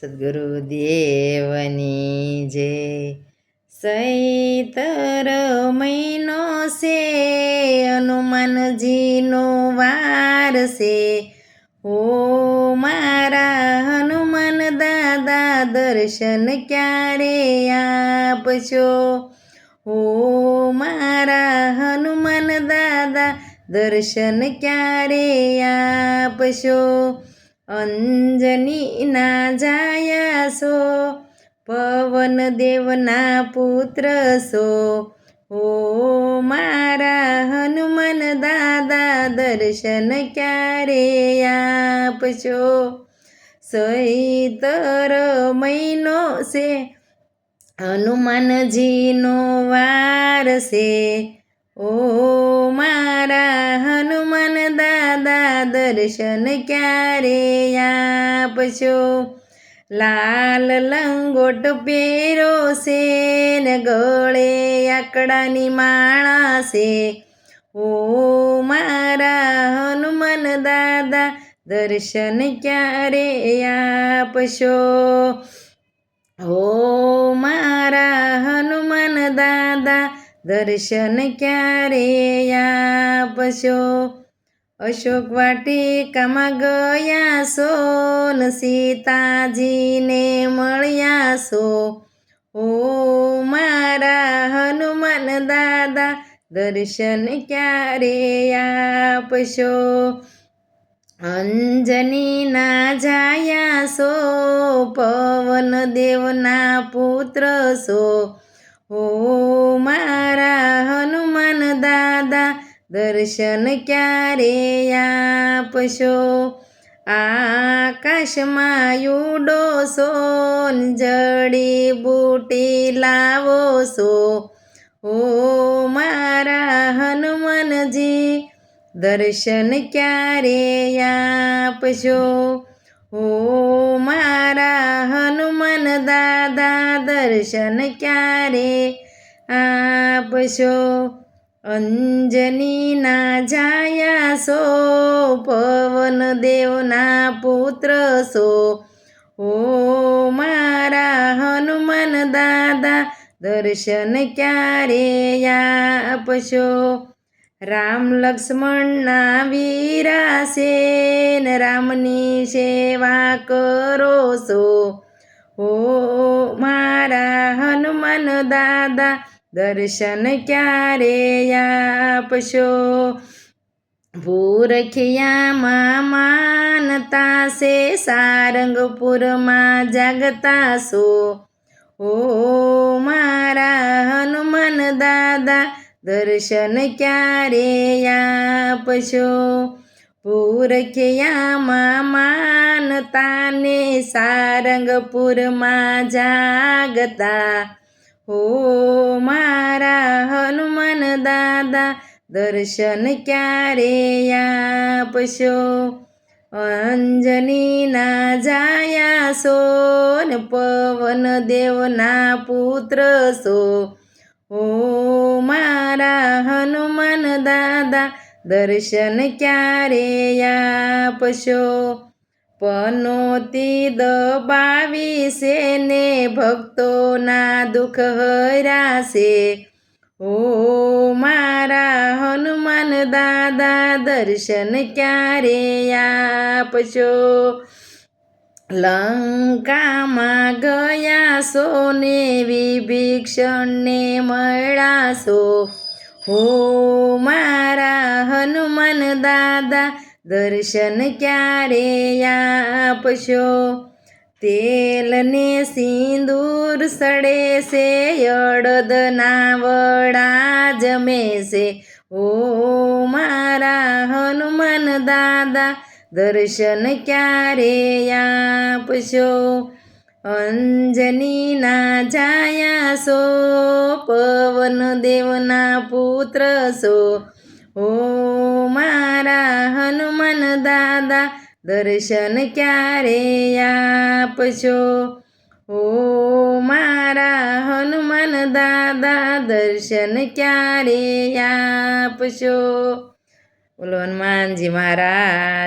સદગુરુદેવની જય. સૈતર મહિનો છે, હનુમાનજીનો વાર છે. ઓ મારા હનુમાન દાદા, દર્શન ક્યારે આપશો? ઓ મારા હનુમાન દાદા, દર્શન ક્યારે આપશો? અંજનીના જાયા છો, પવન દેવના પુત્ર છો. ઓ મારા હનુમાન દાદા, દર્શન ક્યારે આપશો? સૈતર મહિનો છે, હનુમાનજીનો વાર છે. ઓ મારા હનુમાન દાદા, દર્શન ક્યારે આપશો? લાલ લંગોટ પહેરો છે ને ગળે આકડાની માળા છે. ઓ મારા હનુમાન દાદા, દર્શન ક્યારે આપશો? ઓ મારા હનુમાન દાદા, દર્શન ક્યારે આપશો? અશોક વાટિકામાં ગયા છો ને સીતાજીને મળ્યા છો. ઓ મારા હનુમાન દાદા, દર્શન ક્યારે આપશો? અંજનીના જાયા છો, પવન દેવના પુત્ર છો. ઓ મારા હનુમાન દાદા, દર્શન ક્યારે આપશો? આકાશમાં ઉડો છો ને જડી બૂટી લાવો છો. ઓ મારા હનુમાનજી, દર્શન ક્યારે આપશો? ઓ મારા હનુમાન દાદા, દર્શન ક્યારે આપશો? અંજનીના જાયા છો, પવન દેવના પુત્ર છો. ઓ મારા હનુમાન દાદા, દર્શન ક્યારે આપશો? રામ લક્ષ્મણના વીરા છે ને રામની સેવા કરો છો. ઓ મારા હનુમાન દાદા, દર્શન ક્યારે આપશો? ભૂરખિયામાં માનતા છે, સારંગપુરમાં જાગતા છો. ઓ મારા હનુમાન દાદા, દર્શન ક્યારે આપશો? ભૂરખિયામાં માનતા ને સારંગપુરમાં જાગતા. ઓ મારા હનુમાન દાદા, દર્શન ક્યારે આપશો? અંજનીના જાયા છો ને પવન દેવના પુત્ર છો. ઓ મારા હનુમાન દાદા, દર્શન ક્યારે આપશો? પનોતી દબાવી છે ને ભક્તોના દુઃખ હર્યા છે. ઓ મારા હનુમાન દાદા, દર્શન ક્યારે આપશો? લંકામાં ગયા છો ને વિભીષણને મળ્યા છો. ઓ મારા હનુમાન દાદા, દર્શન ક્યારે આપશો? તેલ ને સિંદૂર સડે છે, અડદના વડા જમે છે. ઓ મારા હનુમાન દાદા, દર્શન ક્યારે આપશો? અંજનીના જાયા છો, પવન દેવના પુત્ર છો. ઓ મારા હનુમાન દાદા, દર્શન ક્યારે આપશો? ઓ મારા હનુમાન દાદા, દર્શન ક્યારે આપશો? બોલો હનુમાનજી મહારાજ